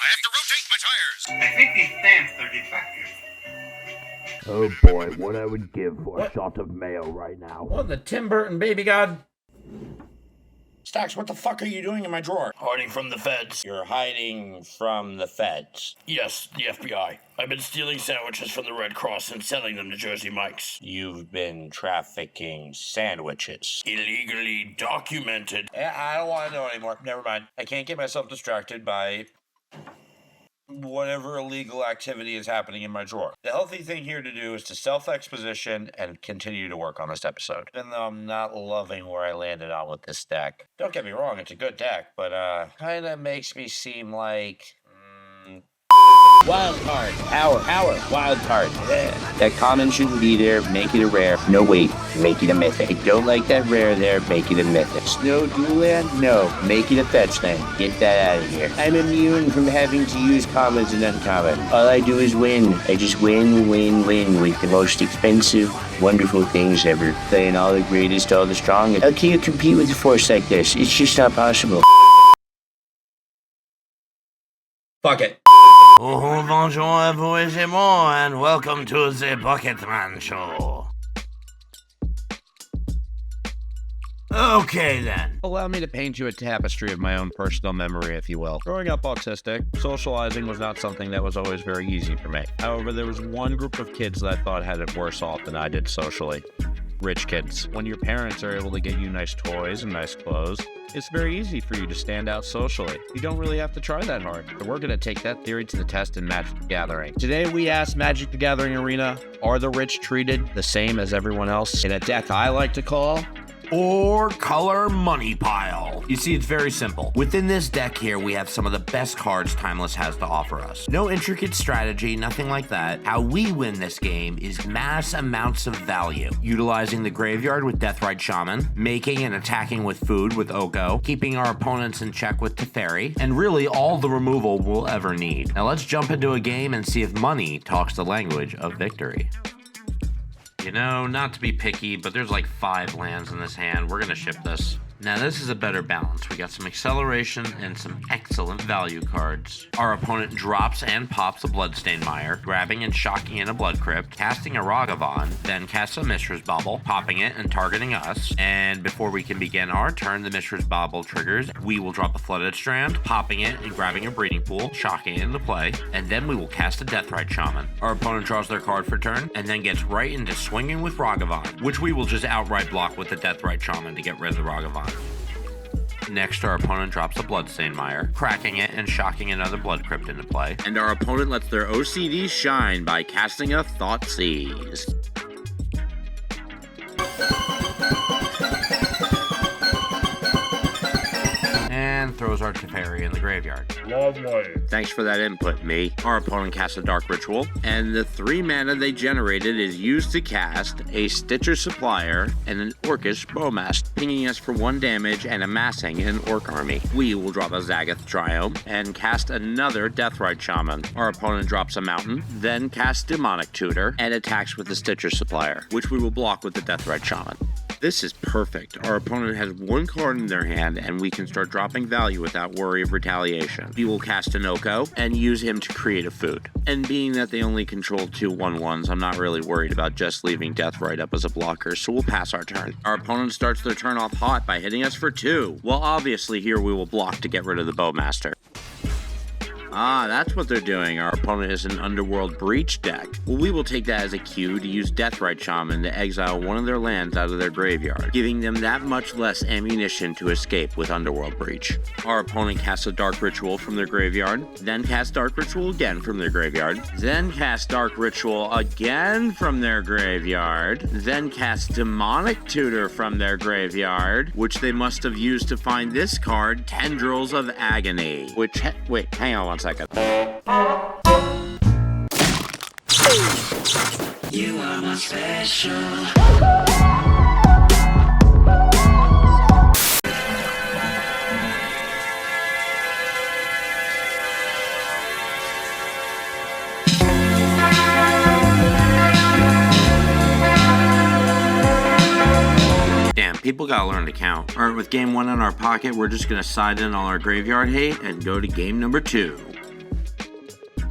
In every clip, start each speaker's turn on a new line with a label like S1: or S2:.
S1: have to rotate my tires.
S2: I think these stamps are defective.
S3: Oh boy, what I would give for a shot of mayo right now.
S4: What, the Tim Burton baby god?
S5: Stax, what the fuck are you doing in my drawer?
S6: Hiding from the feds.
S5: You're hiding from the feds.
S6: Yes, the FBI. I've been stealing sandwiches from the Red Cross and selling them to Jersey Mike's.
S5: You've been trafficking sandwiches.
S6: Illegally documented.
S5: I don't want to know anymore. Never mind. I can't get myself distracted by whatever illegal activity is happening in my drawer. The healthy thing here to do is to self-exposition and continue to work on this episode. Even though I'm not loving where I landed on with this deck. Don't get me wrong, it's a good deck, but kind of makes me seem like
S7: Wild card. Power. Wild card. Yeah. That common shouldn't be there. Make it a rare. No, wait. Make it a mythic. I don't like that rare there. Make it a mythic. Snow dual land? No. Make it a fetch land. Get that out of here. I'm immune from having to use commons and uncommon. All I do is win. I just win with the most expensive, wonderful things ever. Playing all the greatest, all the strongest. How can you compete with a force like this? It's just not possible.
S4: Fuck it.
S6: Oh, bonjour, vous et moi, and welcome to the Bucketman Show. Okay then.
S8: Allow me to paint you a tapestry of my own personal memory, if you will. Growing up autistic, socializing was not something that was always very easy for me. However, there was one group of kids that I thought had it worse off than I did socially. Rich kids. When your parents are able to get you nice toys and nice clothes, it's very easy for you to stand out socially. You don't really have to try that hard. But we're going to take that theory to the test in Magic the Gathering. Today we ask Magic the Gathering Arena, are the rich treated the same as everyone else in a deck I like to call
S6: Or color money pile. You see, it's very simple. Within this deck here, we have some of the best cards Timeless has to offer us. No intricate strategy, nothing like that. How we win this game is mass amounts of value. Utilizing the graveyard with Deathrite Shaman, making and attacking with food with Oko, keeping our opponents in check with Teferi, and really all the removal we'll ever need. Now let's jump into a game and see if money talks the language of victory. You know, not to be picky, but there's like 5 lands in this hand. We're gonna ship this. Now this is a better balance. We got some acceleration and some excellent value cards. Our opponent drops and pops a Bloodstained Mire, grabbing and shocking in a Blood Crypt, casting a Ragavan, then casts a Mishra's Bauble, popping it and targeting us. And before we can begin our turn, the Mishra's Bauble triggers. We will drop a Flooded Strand, popping it and grabbing a Breeding Pool, shocking it into play, and then we will cast a Deathrite Shaman. Our opponent draws their card for turn, and then gets right into swinging with Ragavan, which we will just outright block with the Deathrite Shaman to get rid of the Ragavan. Next, our opponent drops a Bloodstained Mire, cracking it and shocking another Blood Crypt into play. And our opponent lets their OCD shine by casting a Thoughtseize. And throws our Teferi in the graveyard.
S2: Lovely.
S6: Thanks for that input, me. Our opponent casts a Dark Ritual, and the 3 mana they generated is used to cast a Stitcher Supplier and an Orcish Bowmast, pinging us for 1 damage and amassing an Orc army. We will drop a Zagath Triome and cast another Deathrite Shaman. Our opponent drops a Mountain, then casts Demonic Tutor and attacks with the Stitcher Supplier, which we will block with the Deathrite Shaman. This is perfect. Our opponent has 1 card in their hand, and we can start dropping value without worry of retaliation. We will cast an Oko and use him to create a food. And being that they only control 2 1/1s, I'm not really worried about just leaving Deathrite up as a blocker, so we'll pass our turn. Our opponent starts their turn off hot by hitting us for 2. Well, obviously here we will block to get rid of the Bowmaster. Ah, that's what they're doing. Our opponent is an Underworld Breach deck. Well, we will take that as a cue to use Deathrite Shaman to exile one of their lands out of their graveyard, giving them that much less ammunition to escape with Underworld Breach. Our opponent casts a Dark Ritual from their graveyard, then casts Dark Ritual again from their graveyard, then casts Dark Ritual again from their graveyard, then casts Demonic Tutor from their graveyard, which they must have used to find this card, Tendrils of Agony. Wait, hang on one second.
S9: You are my special.
S6: Damn, people gotta learn to count. Alright, with game 1 in our pocket, we're just gonna side in all our graveyard hate and go to game number 2.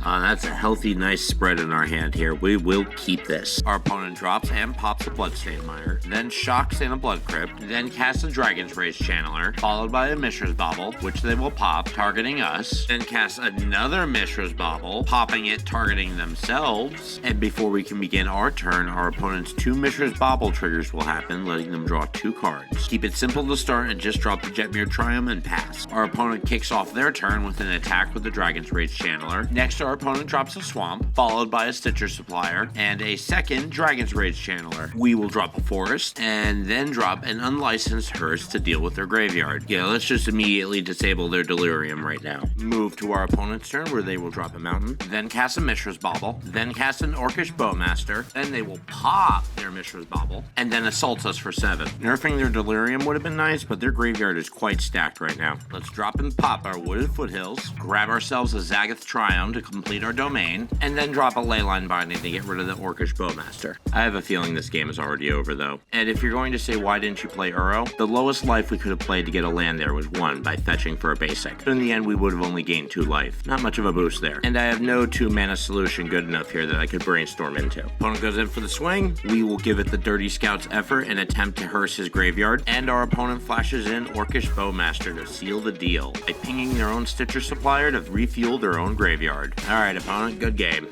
S6: That's a healthy, nice spread in our hand here. We will keep this. Our opponent drops and pops a Bloodstained Mire, then shocks in a Blood Crypt, then casts a Dragon's Rage Channeler, followed by a Mishra's Bauble, which they will pop, targeting us, then cast another Mishra's Bauble, popping it, targeting themselves, and before we can begin our turn, our opponent's 2 Mishra's Bauble triggers will happen, letting them draw 2 cards. Keep it simple to start and just drop the Jetmir Triumph and pass. Our opponent kicks off their turn with an attack with the Dragon's Rage Channeler. Next, our opponent drops a Swamp, followed by a Stitcher Supplier, and a second Dragon's Rage Channeler. We will drop a Forest, and then drop an Unlicensed Hearse to deal with their graveyard. Yeah, let's just immediately disable their Delirium right now. Move to our opponent's turn, where they will drop a Mountain, then cast a Mishra's Bauble, then cast an Orcish Bowmaster, then they will pop their Mishra's Bauble, and then assault us for 7. Nerfing their Delirium would have been nice, but their graveyard is quite stacked right now. Let's drop and pop our Wooded Foothills, grab ourselves a Zagath Triumph to complete our domain, and then drop a Leyline Binding to get rid of the Orcish Bowmaster. I have a feeling this game is already over though. And if you're going to say why didn't you play Uro, the lowest life we could have played to get a land there was 1 by fetching for a basic. But in the end we would have only gained 2 life. Not much of a boost there. And I have no 2 mana solution good enough here that I could brainstorm into. Opponent goes in for the swing, we will give it the Dirty Scout's effort and attempt to hearse his graveyard, and our opponent flashes in Orcish Bowmaster to seal the deal by pinging their own Stitcher Supplier to refuel their own graveyard. Alright opponent, good game.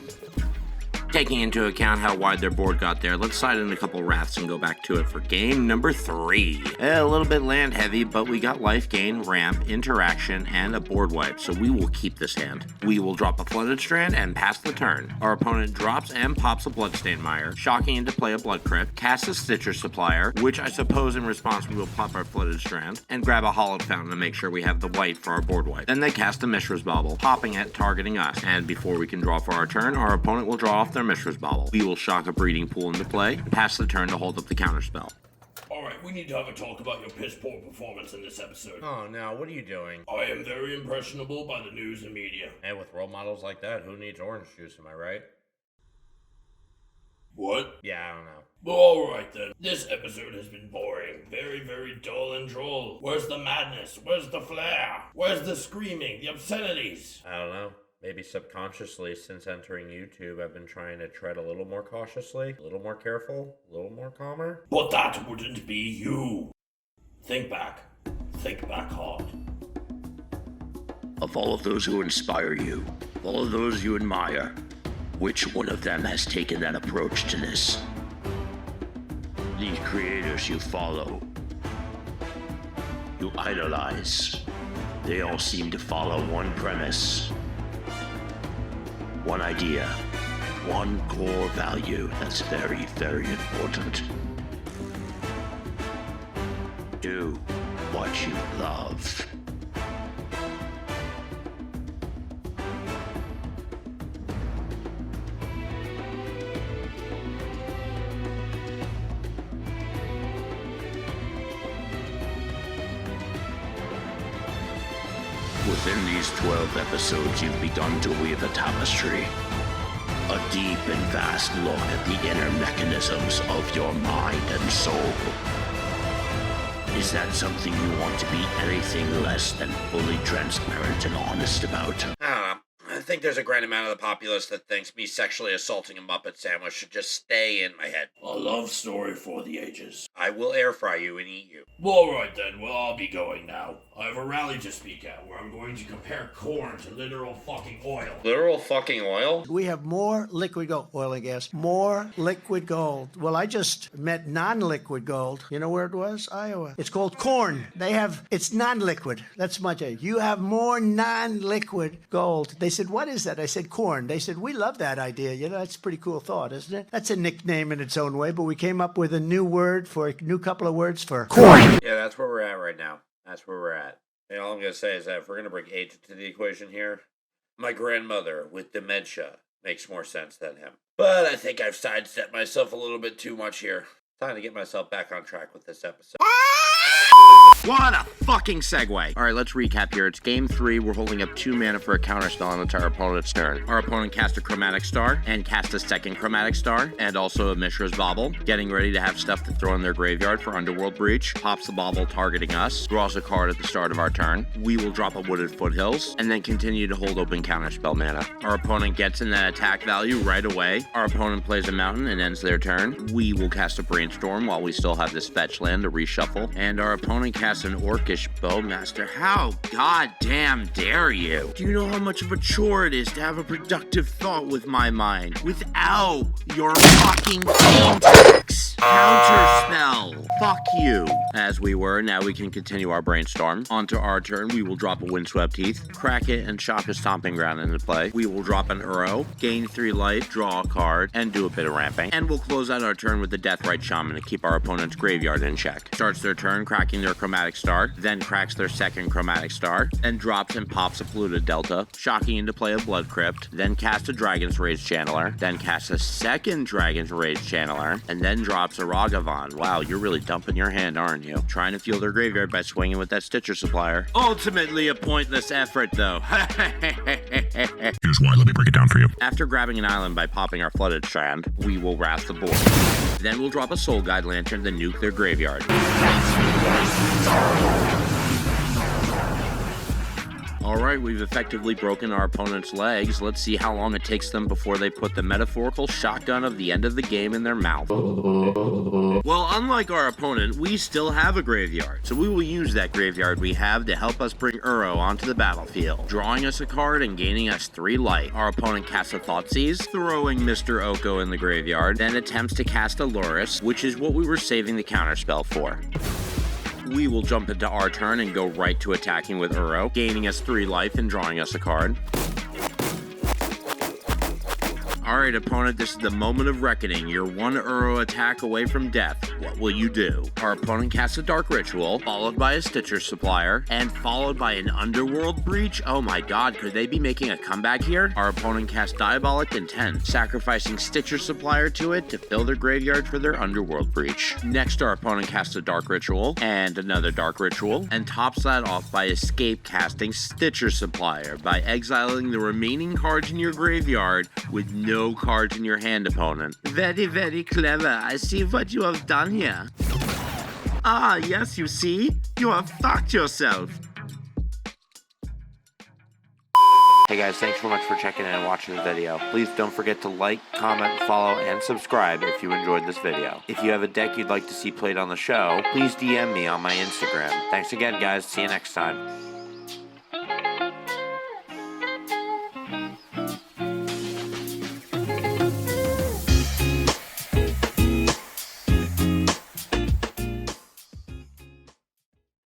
S6: Taking into account how wide their board got there, let's slide in a couple Wraths and go back to it for game number 3. A little bit land heavy, but we got life gain, ramp, interaction, and a board wipe, so we will keep this hand. We will drop a Flooded Strand and pass the turn. Our opponent drops and pops a Bloodstained Mire, shocking into play a Blood Crypt, casts a Stitcher Supplier, which I suppose in response we will pop our Flooded Strand, and grab a Hallowed Fountain to make sure we have the white for our board wipe. Then they cast a Mishra's Bauble, popping it, targeting us, and before we can draw for our turn, our opponent will draw off their Mishra's Bauble. We will shock a Breeding Pool into play, and pass the turn to hold up the counterspell.
S2: Alright, we need to have a talk about your piss poor performance in this episode.
S4: Oh, now, what are you doing?
S2: I am very impressionable by the news and media.
S4: And with role models like that, who needs orange juice, am I right?
S2: What?
S4: Yeah, I don't know.
S2: Well, alright then. This episode has been boring. Very, very dull and droll. Where's the madness? Where's the flair? Where's the screaming? The obscenities?
S4: I don't know. Maybe subconsciously, since entering YouTube, I've been trying to tread a little more cautiously, a little more careful, a little more calmer.
S2: But that wouldn't be you. Think back. Think back hard.
S3: Of all of those who inspire you, of all of those you admire, which one of them has taken that approach to this? These creators you follow, you idolize, they all seem to follow one premise. One idea, one core value that's very, very important. Do what you love. Within these 12 episodes, you've begun to weave a tapestry. A deep and vast look at the inner mechanisms of your mind and soul. Is that something you want to be anything less than fully transparent and honest about?
S6: I don't know. I think there's a great amount of the populace that thinks me sexually assaulting a Muppet sandwich should just stay in my head.
S2: A love story for the ages.
S6: I will air fry you and eat you.
S2: Alright then, well I'll be going now. I have a rally to speak at where I'm going to compare corn to literal fucking oil.
S6: Literal fucking oil?
S1: We have more liquid gold, oil and gas, more liquid gold. Well, I just met non-liquid gold. You know where it was? Iowa. It's called corn. It's non-liquid. That's much. You have more non-liquid gold. They said, what is that? I said, corn. They said, we love that idea. You know, that's a pretty cool thought, isn't it? That's a nickname in its own way, but we came up with a new couple of words for corn.
S6: Yeah, that's where we're at right now. That's where we're at. And all I'm going to say is that if we're going to bring age into the equation here, my grandmother with dementia makes more sense than him. But I think I've sidestepped myself a little bit too much here. Time to get myself back on track with this episode. What a fucking segue. All right, let's recap here. It's game 3. We're holding up 2 mana for a counterspell on our opponent's turn. Our opponent cast a Chromatic Star and cast a second Chromatic Star and also a Mishra's Bauble, getting ready to have stuff to throw in their graveyard for Underworld Breach. Pops the bauble targeting us, draws a card at the start of our turn. We will drop a Wooded Foothills and then continue to hold open counterspell mana. Our opponent gets in that attack value right away. Our opponent plays a mountain and ends their turn. We will cast a Brainstorm while we still have this fetch land to reshuffle. And our opponent casts an Orcish Bowmaster. How goddamn dare you? Do you know how much of a chore it is to have a productive thought with my mind without your fucking game tax? Counterspell. Fuck you. As we were, now we can continue our Brainstorm. Onto our turn, we will drop a Windswept Heath, crack it, and shock a Stomping Ground into play. We will drop an Uro, gain 3 life, draw a card, and do a bit of ramping. And we'll close out our turn with the Deathrite Shaman to keep our opponent's graveyard in check. Starts their turn cracking their Chromatic Star, then cracks their second Chromatic Star, then drops and pops a Polluted Delta, shocking into play a Blood Crypt, then casts a Dragon's Rage Channeler, then casts a second Dragon's Rage Channeler, and then drops a Ragavan. Wow, you're really dumping your hand, aren't you? Trying to fuel their graveyard by swinging with that Stitcher Supplier. Ultimately a pointless effort, though.
S10: Here's why, let me break it down for you.
S6: After grabbing an island by popping our Flooded Strand, we will Wrath the Board. Then we'll drop a Soul Guide Lantern to nuke their graveyard. Alright, we've effectively broken our opponent's legs. Let's see how long it takes them before they put the metaphorical shotgun of the end of the game in their mouth. Well, unlike our opponent, we still have a graveyard, so we will use that graveyard we have to help us bring Uro onto the battlefield, drawing us a card and gaining us 3 life. Our opponent casts a Thoughtseize, throwing Mr. Oko in the graveyard, then attempts to cast a Lurrus, which is what we were saving the counterspell for. We will jump into our turn and go right to attacking with Uro, gaining us 3 life and drawing us a card. Alright, opponent, this is the moment of reckoning. You're 1 Uro attack away from death. What will you do? Our opponent casts a Dark Ritual, followed by a Stitcher Supplier, and followed by an Underworld Breach. Oh my god, could they be making a comeback here? Our opponent casts Diabolic Intent, sacrificing Stitcher Supplier to it to fill their graveyard for their Underworld Breach. Next, our opponent casts a Dark Ritual, and another Dark Ritual, and tops that off by escape casting Stitcher Supplier by exiling the remaining cards in your graveyard with no cards in your hand, opponent. Very, very clever. I see what you have done here. Ah, yes, you see? You have fucked yourself. Hey guys, thanks so much for checking in and watching the video. Please don't forget to like, comment, follow, and subscribe if you enjoyed this video. If you have a deck you'd like to see played on the show, please DM me on my Instagram. Thanks again, guys. See you next time.